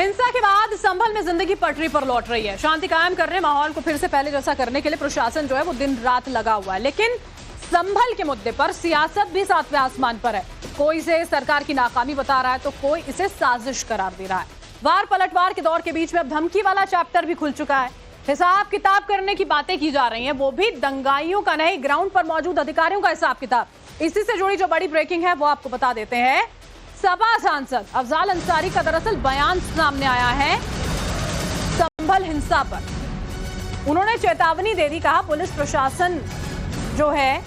हिंसा के बाद संभल में जिंदगी पटरी पर लौट रही है। शांति कायम करने, माहौल को फिर से पहले जैसा करने के लिए प्रशासन जो है वो दिन रात लगा हुआ है, लेकिन संभल के मुद्दे पर सियासत भी सातवें आसमान पर है। कोई इसे सरकार की नाकामी बता रहा है तो कोई इसे साजिश करार दे रहा है। वार पलटवार के दौर के बीच में अब धमकी वाला चैप्टर भी खुल चुका है। हिसाब किताब करने की बातें की जा रही हैं, वो भी दंगाइयों का नहीं, ग्राउंड पर मौजूद अधिकारियों का हिसाब किताब। इसी से जुड़ी जो बड़ी ब्रेकिंग है वो आपको बता देते हैं। सपा सांसद अफजाल अंसारी का दरअसल बयान सामने आया है संभल हिंसा पर। उन्होंने चेतावनी दे दी, कहा पुलिस प्रशासन जो है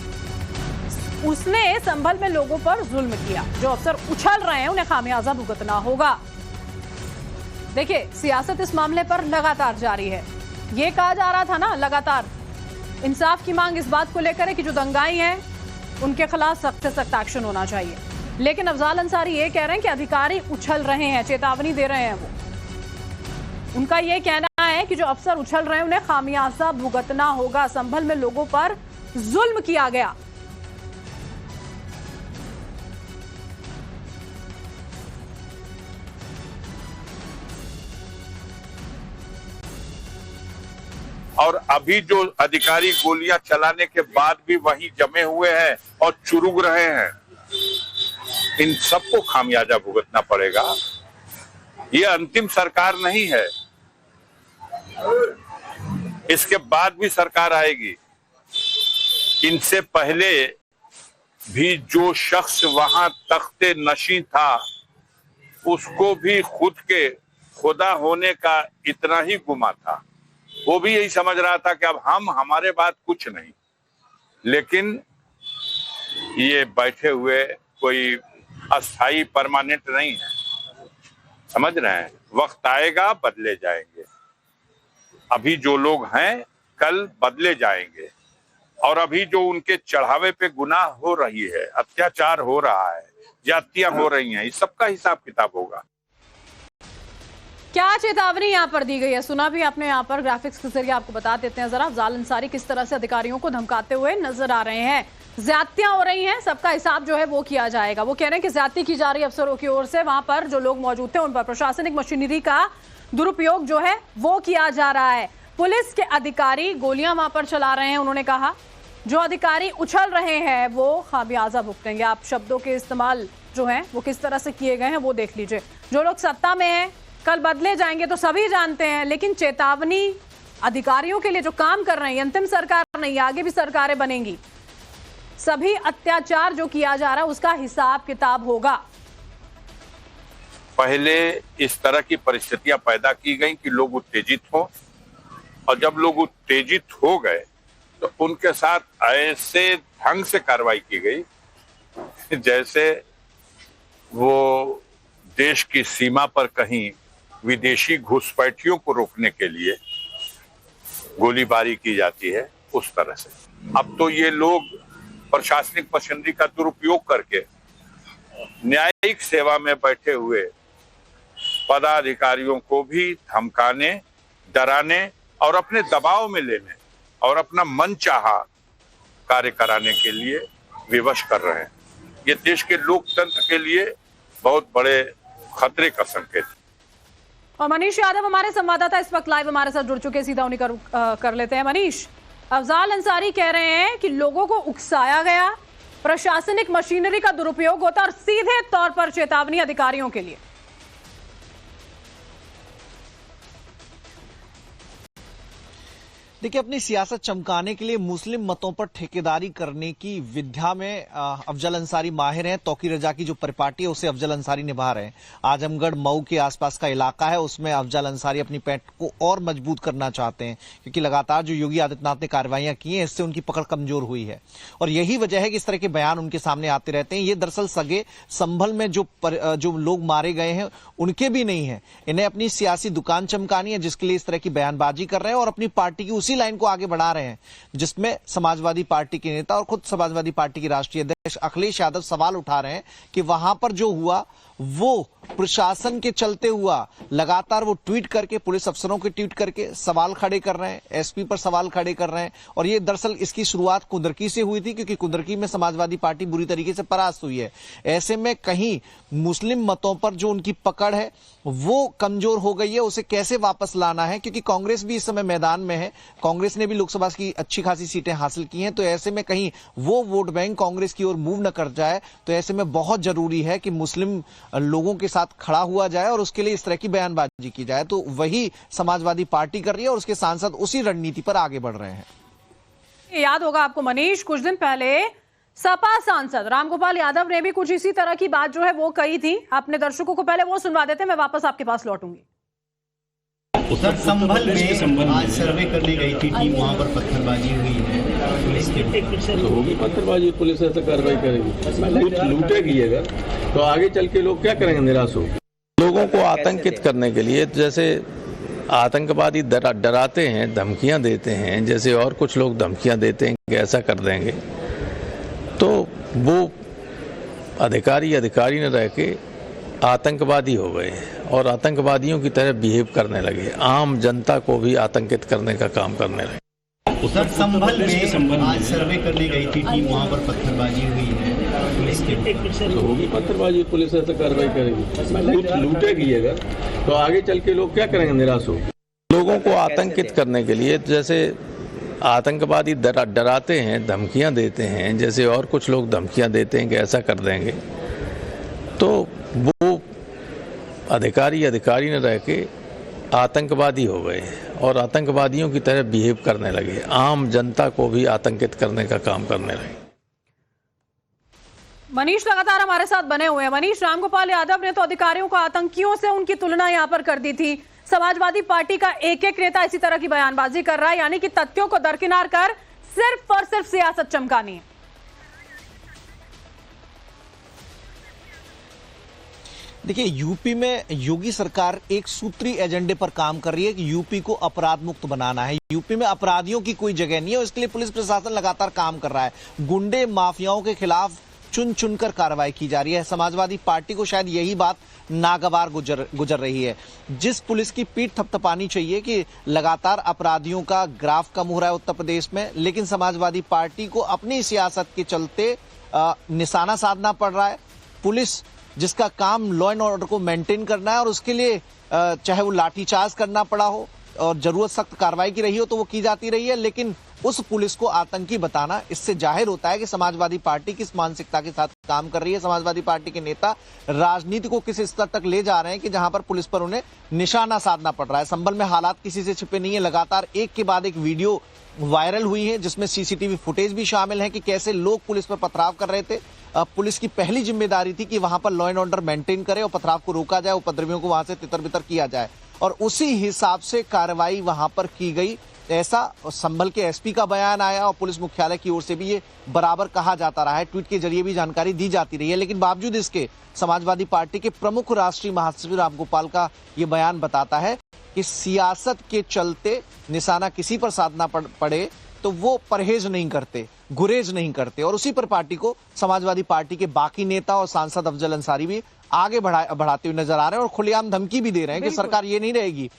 उसने संभल में लोगों पर जुल्म किया। जो अफसर उछल रहे हैं उन्हें खामियाजा भुगतना होगा। देखिए, सियासत इस मामले पर लगातार जारी है। ये कहा जा रहा था ना लगातार, इंसाफ की मांग इस बात को लेकर है कि जो दंगाई हैं उनके खिलाफ सख्त से सख्त एक्शन होना चाहिए। लेकिन अफजाल अंसारी ये कह रहे हैं कि अधिकारी उछल रहे हैं, चेतावनी दे रहे हैं। वो उनका ये कहना है कि जो अफसर उछल रहे हैं उन्हें खामियाजा भुगतना होगा। संभल में लोगों पर जुल्म किया गया। और अभी जो अधिकारी गोलियां चलाने के बाद भी वहीं जमे हुए हैं और चुरुक रहे हैं, इन सबको खामियाजा भुगतना पड़ेगा। ये अंतिम सरकार नहीं है, इसके बाद भी सरकार आएगी। इनसे पहले भी जो शख्स वहां तख्ते नशी था उसको भी खुद के खुदा होने का इतना ही गुमा था। वो भी यही समझ रहा था कि अब हमारे बाद कुछ नहीं। लेकिन ये बैठे हुए कोई अस्थाई परमानेंट नहीं है, समझ रहे हैं। वक्त आएगा बदले जाएंगे। अभी जो लोग हैं कल बदले जाएंगे। और अभी जो उनके चढ़ावे पे गुनाह हो रही है, अत्याचार हो रहा है, जातियां हो रही हैं, इस सबका हिसाब किताब होगा। क्या चेतावनी यहाँ पर दी गई है, सुना भी आपने। यहाँ पर ग्राफिक्स के जरिए आपको बता देते हैं जरा। अफजाल अंसारी किस तरह से अधिकारियों को धमकाते हुए नजर आ रहे हैं। ज्यादतियां हो रही हैं, सबका हिसाब जो है वो किया जाएगा। वो कह रहे हैं कि ज्यादती की जा रही है अफसरों की ओर से। वहां पर जो लोग मौजूद थे उन पर प्रशासनिक मशीनरी का दुरुपयोग जो है वो किया जा रहा है। पुलिस के अधिकारी गोलियां वहां पर चला रहे हैं। उन्होंने कहा जो अधिकारी उछल रहे हैं वो खामियाजा भुगतेंगे। आप शब्दों के इस्तेमाल जो है वो किस तरह से किए गए हैं वो देख लीजिए। जो लोग सत्ता में हैं कल बदले जाएंगे तो सभी जानते हैं, लेकिन चेतावनी अधिकारियों के लिए जो काम कर रहे हैं, अंतिम सरकार नहीं, आगे भी सरकारें बनेंगी। सभी अत्याचार जो किया जा रहा है उसका हिसाब किताब होगा। पहले इस तरह की परिस्थितियां पैदा की गई कि लोग उत्तेजित हो, और जब लोग उत्तेजित हो गए तो उनके साथ ऐसे ढंग से कार्रवाई की गई जैसे वो देश की सीमा पर कहीं विदेशी घुसपैठियों को रोकने के लिए गोलीबारी की जाती है, उस तरह से। अब तो ये लोग प्रशासनिक मशीनरी का दुरुपयोग करके न्यायिक सेवा में बैठे हुए पदाधिकारियों को भी धमकाने, डराने और अपने दबाव में लेने और अपना मनचाहा कार्य कराने के लिए विवश कर रहे हैं। ये देश के लोकतंत्र के लिए बहुत बड़े खतरे का संकेत है। और मनीष यादव हमारे संवाददाता इस वक्त लाइव हमारे साथ जुड़ चुके हैं, सीधा उन्हीं कर लेते हैं। मनीष, अफजाल अंसारी कह रहे हैं कि लोगों को उकसाया गया, प्रशासनिक मशीनरी का दुरुपयोग होता और सीधे तौर पर चेतावनी अधिकारियों के लिए। देखिए, अपनी सियासत चमकाने के लिए मुस्लिम मतों पर ठेकेदारी करने की विद्या में अफजल अंसारी माहिर हैं। तौकीर रजा की जो परिपाटी है उसे अफजल अंसारी निभा रहे हैं। आजमगढ़ मऊ के आसपास का इलाका है, उसमें अफजल अंसारी अपनी पैठ को और मजबूत करना चाहते हैं, क्योंकि लगातार जो योगी आदित्यनाथ ने कार्रवाइयां की हैं इससे उनकी पकड़ कमजोर हुई है। और यही वजह है कि इस तरह के बयान उनके सामने आते रहते हैं। ये दरअसल सगे संभल में जो लोग मारे गए हैं उनके भी नहीं है। इन्हें अपनी सियासी दुकान चमकानी है, जिसके लिए इस तरह की बयानबाजी कर रहे हैं और अपनी पार्टी की उसी लाइन को आगे बढ़ा रहे हैं, जिसमें समाजवादी पार्टी के नेता और खुद समाजवादी पार्टी की राष्ट्रीय अखिलेश यादव सवाल उठा रहे हैं कि वहां पर जो हुआ वो प्रशासन के चलते हुआ। लगातार वो ट्वीट करके, पुलिस अफसरों के ट्वीट करके सवाल खड़े कर रहे हैं, एसपी पर सवाल खड़े कर रहे हैं। और ये दरअसल इसकी शुरुआत कुंदरकी से हुई थी, क्योंकि कुंदरकी में समाजवादी पार्टी बुरी तरीके से परास्त हुई है। ऐसे में कहीं मुस्लिम मतों पर जो उनकी पकड़ है वो कमजोर हो गई है, उसे कैसे वापस लाना है, क्योंकि कांग्रेस भी इस समय मैदान में है। कांग्रेस ने भी लोकसभा की अच्छी खासी सीटें हासिल की हैं, तो ऐसे में कहीं वो वोट बैंक कांग्रेस की ओर मूव न कर जाए, तो ऐसे में बहुत जरूरी है कि मुस्लिम लोगों के साथ खड़ा हुआ जाए और उसके लिए इस तरह की बयानबाजी की जाए। तो वही समाजवादी पार्टी कर रही है और उसके सांसद उसी रणनीति पर आगे बढ़ रहे हैं। याद होगा आपको मनीष, कुछ दिन पहले सपा सांसद रामगोपाल यादव ने भी कुछ इसी तरह की बात जो है वो कही थी। अपने दर्शकों को पहले वो सुनवा देते, मैं वापस आपके पास लौटूंगी। सर, संभल में आज सर्वे करने गई थी टीम, वहां पर पत्थरबाजी हुई है पुलिस के। तो होगी पत्थरबाजी, पुलिस ऐसे कार्रवाई करेगी। लूटेगी अगर तो आगे चल के लोग क्या करेंगे, निराश हो। लोगों को आतंकित करने के लिए जैसे आतंकवादी डराते हैं, धमकियां देते हैं, जैसे और कुछ लोग धमकियां देते हैं कि ऐसा कर देंगे, तो वो अधिकारी न रह के आतंकवादी हो गए और आतंकवादियों की तरह बिहेव करने लगे, आम जनता को भी आतंकित करने का काम करने लगे। सर, संभल में आज सर्वे करने गई थी टीम, वहां पर पत्थरबाजी हुई है पुलिस के। तो होगी पत्थरबाजी, पुलिस ऐसे कार्रवाई करेगी। लूटेगी अगर तो आगे चल के लोग क्या करेंगे, निराश हो। लोगों को आतंकित करने के लिए जैसे आतंकवादी डराते हैं, धमकियां देते हैं, जैसे और कुछ लोग धमकियां देते हैं कि ऐसा कर देंगे, तो वो अधिकारी न रह के आतंकवादी हो गए और आतंकवादियों की तरह बिहेव करने लगे, आम जनता को भी आतंकित करने का काम करने लगे। मनीष लगातार हमारे साथ बने हुए हैं। मनीष, रामगोपाल यादव ने तो अधिकारियों को आतंकियों से उनकी तुलना यहां पर कर दी थी। समाजवादी पार्टी का एक एक नेता इसी तरह की बयानबाजी कर रहा है, यानी कि तथ्यों को दरकिनार कर सिर्फ और सिर्फ सियासत चमकानी है। देखिए, यूपी में योगी सरकार एक सूत्री एजेंडे पर काम कर रही है कि यूपी को अपराध मुक्त बनाना है। यूपी में अपराधियों की कोई जगह नहीं है और इसके लिए पुलिस प्रशासन लगातार काम कर रहा है। गुंडे माफियाओं के खिलाफ चुन चुनकर कार्रवाई की जा रही है। समाजवादी पार्टी को शायद यही बात नागवार गुजर रही है। जिस पुलिस की पीठ थपथपानी चाहिए कि लगातार अपराधियों का ग्राफ कम हो रहा है उत्तर प्रदेश में, लेकिन समाजवादी पार्टी को अपनी सियासत के चलते निशाना साधना पड़ रहा है। पुलिस जिसका काम लॉ एंड ऑर्डर को मेंटेन करना है और उसके लिए चाहे वो लाठीचार्ज करना पड़ा हो और जरूरत सख्त कार्रवाई की रही हो तो वो की जाती रही है, लेकिन उस पुलिस को आतंकी बताना, इससे जाहिर होता है कि समाजवादी पार्टी किस मानसिकता के साथ काम कर रही है। समाजवादी पार्टी के नेता राजनीति को किस स्तर तक ले जा रहे हैं कि जहां पर पुलिस पर उन्हें निशाना साधना पड़ रहा है। संभल में हालात किसी से छिपे नहीं है। लगातार एक के बाद एक वीडियो वायरल हुई है जिसमें सीसीटीवी फुटेज भी शामिल है कि कैसे लोग पुलिस पर पथराव कर रहे थे। पुलिस की पहली जिम्मेदारी थी कि वहां पर लॉ एंड ऑर्डर मेंटेन करे और पथराव को रोका जाए, उपद्रवियों को वहां से तितर बितर किया जाए, और उसी हिसाब से कार्रवाई वहां पर की गई। ऐसा संभल के एसपी का बयान आया और पुलिस मुख्यालय की ओर से भी ये बराबर कहा जाता रहा है, ट्वीट के जरिए भी जानकारी दी जाती रही है। लेकिन बावजूद इसके समाजवादी पार्टी के प्रमुख राष्ट्रीय महासचिव रामगोपाल का ये बयान बताता है कि सियासत के चलते निशाना किसी पर साधना पड़े तो वो परहेज नहीं करते, गुरेज नहीं करते। और उसी पर पार्टी को समाजवादी पार्टी के बाकी नेता और सांसद अफजल अंसारी भी आगे बढ़ाते हुए नजर आ रहे हैं और खुलेआम धमकी भी दे रहे हैं कि सरकार ये नहीं रहेगी,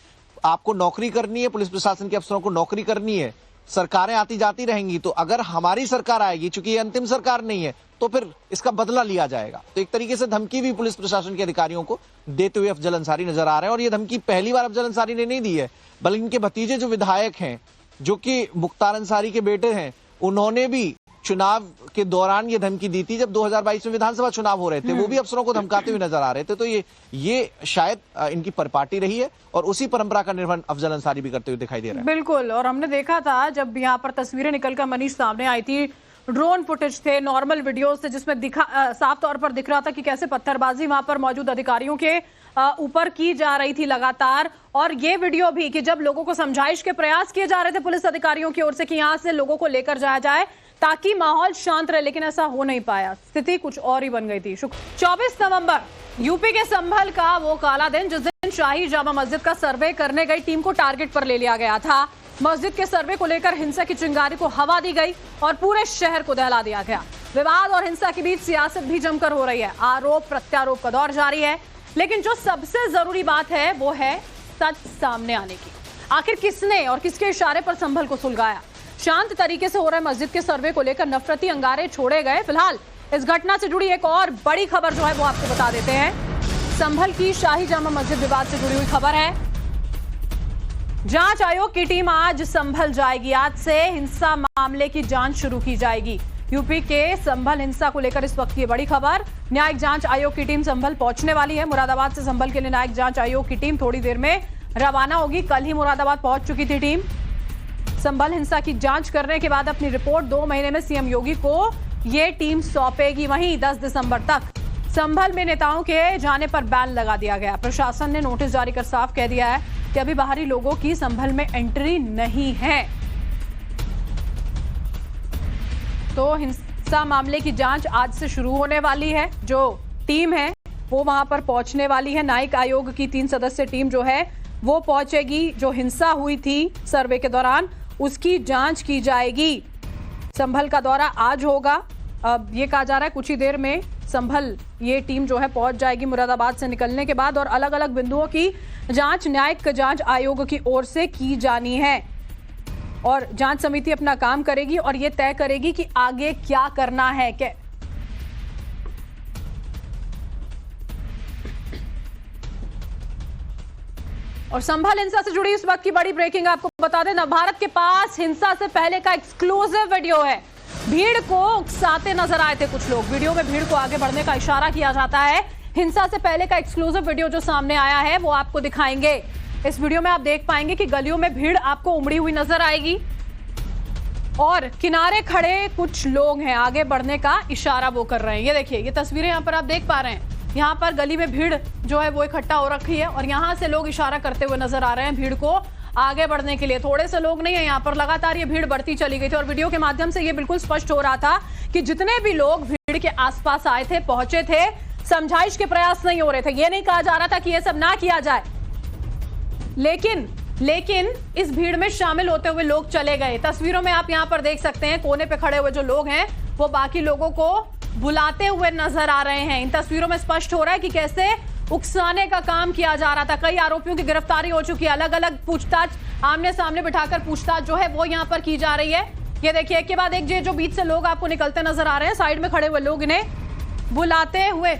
आपको नौकरी करनी है, पुलिस प्रशासन के अफसरों को नौकरी करनी है, सरकारें आती जाती रहेंगी, तो अगर हमारी सरकार आएगी, चूंकि ये अंतिम सरकार नहीं है, तो फिर इसका बदला लिया जाएगा। तो एक तरीके से धमकी भी पुलिस प्रशासन के अधिकारियों को देते हुए अफजल अंसारी नजर आ रहे हैं। और ये धमकी पहली बार अफजल अंसारी ने नहीं दी है, बल्कि इनके भतीजे जो विधायक हैं, जो कि मुख्तार अंसारी के बेटे हैं, उन्होंने भी चुनाव के दौरान ये धमकी दी थी जब 2022 में विधानसभा चुनाव हो रहे थे। वो भी अफसरों को धमकाते हुए नजर आ रहे थे। तो ये शायद इनकी परिपाटी रही है और उसी परंपरा का निर्वहन अफजल अंसारी भी करते हुए दिखाई दे रहे हैं। बिल्कुल, और हमने देखा था जब यहाँ पर तस्वीरें निकलकर मनीष सामने आई थी, ड्रोन फुटेज थे, नॉर्मल वीडियोस थे, जिसमें साफ तौर पर दिख रहा था कि कैसे पत्थरबाजी वहां पर मौजूद अधिकारियों के ऊपर की जा रही थी लगातार। और ये वीडियो भी कि जब लोगों को समझाइश के प्रयास किए जा रहे थे पुलिस अधिकारियों की ओर से कि यहां से लोगों को लेकर जाया जाए ताकि माहौल शांत रहे, लेकिन ऐसा हो नहीं पाया, स्थिति कुछ और ही बन गई थी। 24 नवंबर यूपी के संभल का वो काला दिन जिस दिन शाही जामा मस्जिद का सर्वे करने गई टीम को टारगेट पर ले लिया गया था। मस्जिद के सर्वे को लेकर हिंसा की चिंगारी को हवा दी गई और पूरे शहर को दहला दिया गया। विवाद और हिंसा के बीच सियासत भी जमकर हो रही है। आरोप प्रत्यारोप का दौर जारी है, लेकिन जो सबसे जरूरी बात है वो है सच सामने आने की। आखिर किसने और किसके इशारे पर संभल को सुलगाया? शांत तरीके से हो रहे मस्जिद के सर्वे को लेकर नफरती अंगारे छोड़े गए। फिलहाल इस घटना से जुड़ी एक और बड़ी खबर जो है वो आपको बता देते हैं। संभल की शाही जामा मस्जिद विवाद से जुड़ी हुई खबर है। जांच आयोग की टीम आज संभल जाएगी। आज से हिंसा मामले की जांच शुरू की जाएगी। यूपी के संभल हिंसा को लेकर इस वक्त ये बड़ी खबर। न्यायिक जांच आयोग की टीम संभल पहुंचने वाली है। मुरादाबाद से संभल के लिए न्यायिक जांच आयोग की टीम थोड़ी देर में रवाना होगी। कल ही मुरादाबाद पहुंच चुकी थी टीम। संभल हिंसा की जांच करने के बाद अपनी रिपोर्ट 2 महीने में सीएम योगी को ये टीम सौंपेगी। वहीं 10 दिसंबर तक संभल में नेताओं के जाने पर बैन लगा दिया गया। प्रशासन ने नोटिस जारी कर साफ कह दिया है कि अभी बाहरी लोगों की संभल में एंट्री नहीं है। तो हिंसा मामले की जांच आज से शुरू होने वाली है। जो टीम है वो वहां पर पहुंचने वाली है। न्यायिक आयोग की 3 सदस्यीय टीम जो है वो पहुंचेगी। जो हिंसा हुई थी सर्वे के दौरान उसकी जांच की जाएगी। संभल का दौरा आज होगा। अब ये कहा जा रहा है कुछ ही देर में संभल ये टीम जो है पहुंच जाएगी मुरादाबाद से निकलने के बाद, और अलग अलग बिंदुओं की जांच न्यायिक जांच आयोग की ओर से की जानी है। और जांच समिति अपना काम करेगी और ये तय करेगी कि आगे क्या करना है। और संभल हिंसा से जुड़ी इस वक्त की बड़ी ब्रेकिंग आपको बता दें। नवभारत के पास हिंसा से पहले का एक्सक्लूसिव वीडियो है। भीड़ को उकसाते नजर आए थे कुछ लोग। वीडियो में भीड़ को आगे बढ़ने का इशारा किया जाता है। हिंसा से पहले का एक्सक्लूसिव वीडियो जो सामने आया है वो आपको दिखाएंगे। इस वीडियो में आप देख पाएंगे कि गलियों में भीड़ आपको उमड़ी हुई नजर आएगी और किनारे खड़े कुछ लोग हैं, आगे बढ़ने का इशारा वो कर रहे हैं। ये देखिए, ये तस्वीरें यहाँ पर आप देख पा रहे हैं। यहाँ पर गली में भीड़ जो है वो इकट्ठा हो रखी है और यहाँ से लोग इशारा करते हुए नजर आ रहे हैं भीड़ को आगे बढ़ने के लिए। थोड़े से लोग नहीं है यहाँ पर, लगातार ये भीड़ बढ़ती चली गई थी। और वीडियो के माध्यम से ये बिल्कुल स्पष्ट हो रहा था कि जितने भी लोग भीड़ के आसपास आए थे, पहुंचे थे, समझाइश के प्रयास नहीं हो रहे थे। ये नहीं कहा जा रहा था कि ये सब ना किया जाए, लेकिन इस भीड़ में शामिल होते हुए लोग चले गए। तस्वीरों में आप यहाँ पर देख सकते हैं कोने पे खड़े हुए जो लोग हैं वो बाकी लोगों को बुलाते हुए नजर आ रहे हैं। इन तस्वीरों में स्पष्ट हो रहा है कि कैसे उकसाने का काम किया जा रहा था। कई आरोपियों की गिरफ्तारी हो चुकी है। अलग अलग पूछताछ, आमने सामने बिठाकर पूछताछ जो है वो यहाँ पर की जा रही है। ये देखिए, एक के बाद एक जो बीच से लोग आपको निकलते नजर आ रहे हैं। साइड में खड़े हुए लोग इन्हें बुलाते हुए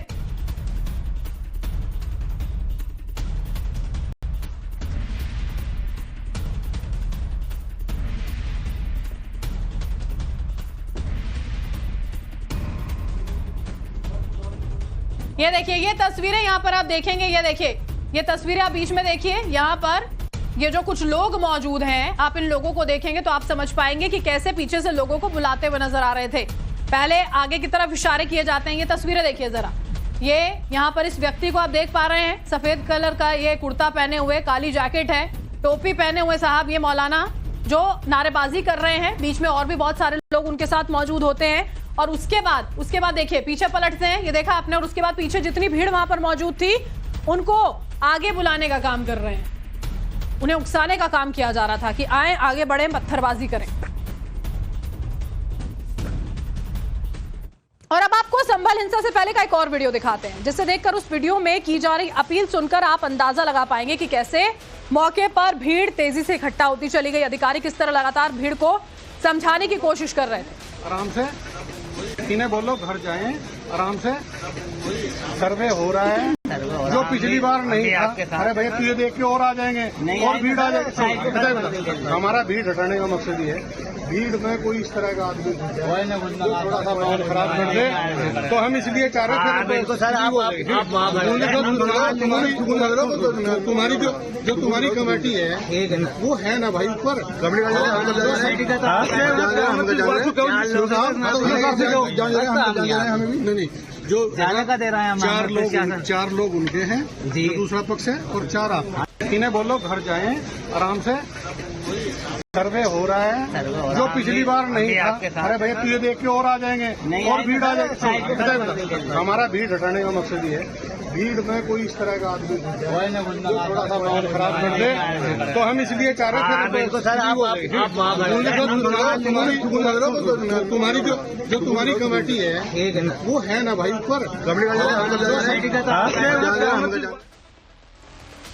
ये देखिए, ये तस्वीरें यहाँ पर आप देखेंगे। ये देखिए, ये तस्वीरें आप बीच में देखिए। यहाँ पर ये जो कुछ लोग मौजूद हैं, आप इन लोगों को देखेंगे तो आप समझ पाएंगे कि कैसे पीछे से लोगों को बुलाते हुए नजर आ रहे थे। पहले आगे की तरफ इशारे किए जाते हैं। ये तस्वीरें देखिए जरा। ये यहाँ पर इस व्यक्ति को आप देख पा रहे हैं, सफेद कलर का ये कुर्ता पहने हुए, काली जैकेट है, टोपी पहने हुए साहब ये मौलाना जो नारेबाजी कर रहे हैं। बीच में और भी बहुत सारे लोग उनके साथ मौजूद होते हैं। और उसके बाद देखिए पीछे पलटते हैं, ये देखा आपने। और उसके बाद पीछे जितनी भीड़ वहां पर मौजूद थी उनको आगे बुलाने का काम कर रहे हैं। उन्हें उकसाने का काम किया जा रहा था कि आए, आगे बढ़े, पत्थरबाजी करें। और अब आपको संभल हिंसा से पहले का एक और वीडियो दिखाते हैं, जिसे देखकर उस वीडियो में की जा रही अपील सुनकर आप अंदाजा लगा पाएंगे कि कैसे मौके पर भीड़ तेजी से इकट्ठा होती चली गई। अधिकारी किस तरह लगातार भीड़ को समझाने की कोशिश कर रहे थे। आराम से इन्हें बोलो घर जाएं, आराम से सर्वे हो रहा है। जो पिछली बार नहीं था। अरे भैया तुझे देख के और आ जाएंगे और भीड़ आ जाएगी। हमारा भीड़ हटाने का मकसद ये है, भीड़ में कोई इस तरह का आदमी थोड़ा सा माहौल खराब कर दे तो हम इसलिए चाह रहे थे। तुम्हारी कमेटी है वो है ना भाई ऊपर हमें भी नहीं जो जाने का दे रहे हैं। 4 लोग उनके हैं, दूसरा पक्ष है और 4 आप। इन्हें बोलो घर जाएं, आराम से सर्वे हो रहा है। जो पिछली बार नहीं था। अरे भैया तुझे देख के और आ जाएंगे और भीड़ आ जाएगी। हमारा भीड़ हटाने का मकसद ये है, भीड़ में कोई इस तरह का आदमी जो थोड़ा सा माहौल खराब कर दे, तो हम इसलिए चाह रहे थे तुम्हारी कमेटी है वो है ना भाई ऊपर।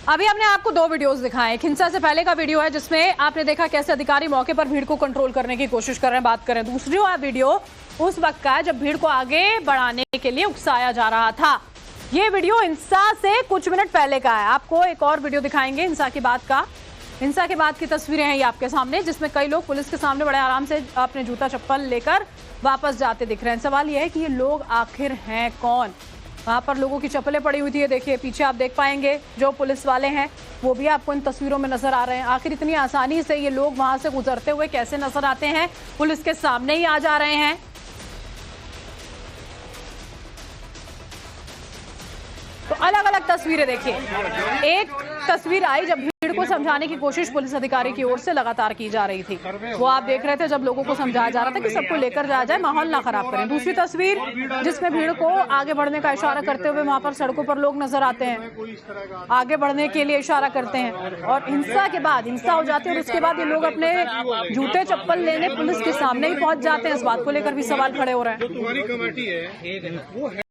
अभी हमने आपको 2 वीडियोस दिखाए। एक हिंसा से पहले का वीडियो है जिसमें आपने देखा कैसे अधिकारी मौके पर भीड़ को कंट्रोल करने की कोशिश कर रहे हैं, बात करें। दूसरी वीडियो उस वक्त का है जब भीड़ को आगे बढ़ाने के लिए उकसाया जा रहा था। ये वीडियो हिंसा से कुछ मिनट पहले का है। आपको एक और वीडियो दिखाएंगे हिंसा के बाद का। हिंसा के बाद की तस्वीरें हैं ये आपके सामने, जिसमें कई लोग पुलिस के सामने बड़े आराम से अपने जूता चप्पल लेकर वापस जाते दिख रहे हैं। सवाल यह है कि ये लोग आखिर हैं कौन? वहां पर लोगों की चप्पलें पड़ी हुई थी, ये देखिए पीछे आप देख पाएंगे जो पुलिस वाले हैं वो भी आपको इन तस्वीरों में नजर आ रहे हैं। आखिर इतनी आसानी से ये लोग वहां से गुजरते हुए कैसे नजर आते हैं? पुलिस के सामने ही आ जा रहे हैं। तो अलग अलग तस्वीरें देखिए। एक तस्वीर आई जब भीड़ को समझाने की कोशिश पुलिस अधिकारी की ओर से लगातार की जा रही थी, वो आप देख रहे थे जब लोगों को समझाया जा रहा था कि सबको लेकर जाया जाए, माहौल ना खराब करें। दूसरी तस्वीर जिसमें भीड़ को आगे बढ़ने का इशारा करते हुए वहां पर सड़कों पर लोग नजर आते हैं, आगे बढ़ने के लिए इशारा करते हैं। और हिंसा के बाद हिंसा हो जाती है और उसके बाद ये लोग अपने जूते चप्पल लेने पुलिस के सामने ही पहुंच जाते हैं। इस बात को लेकर भी सवाल खड़े हो रहे हैं। तुम्हारी कमेटी है वो है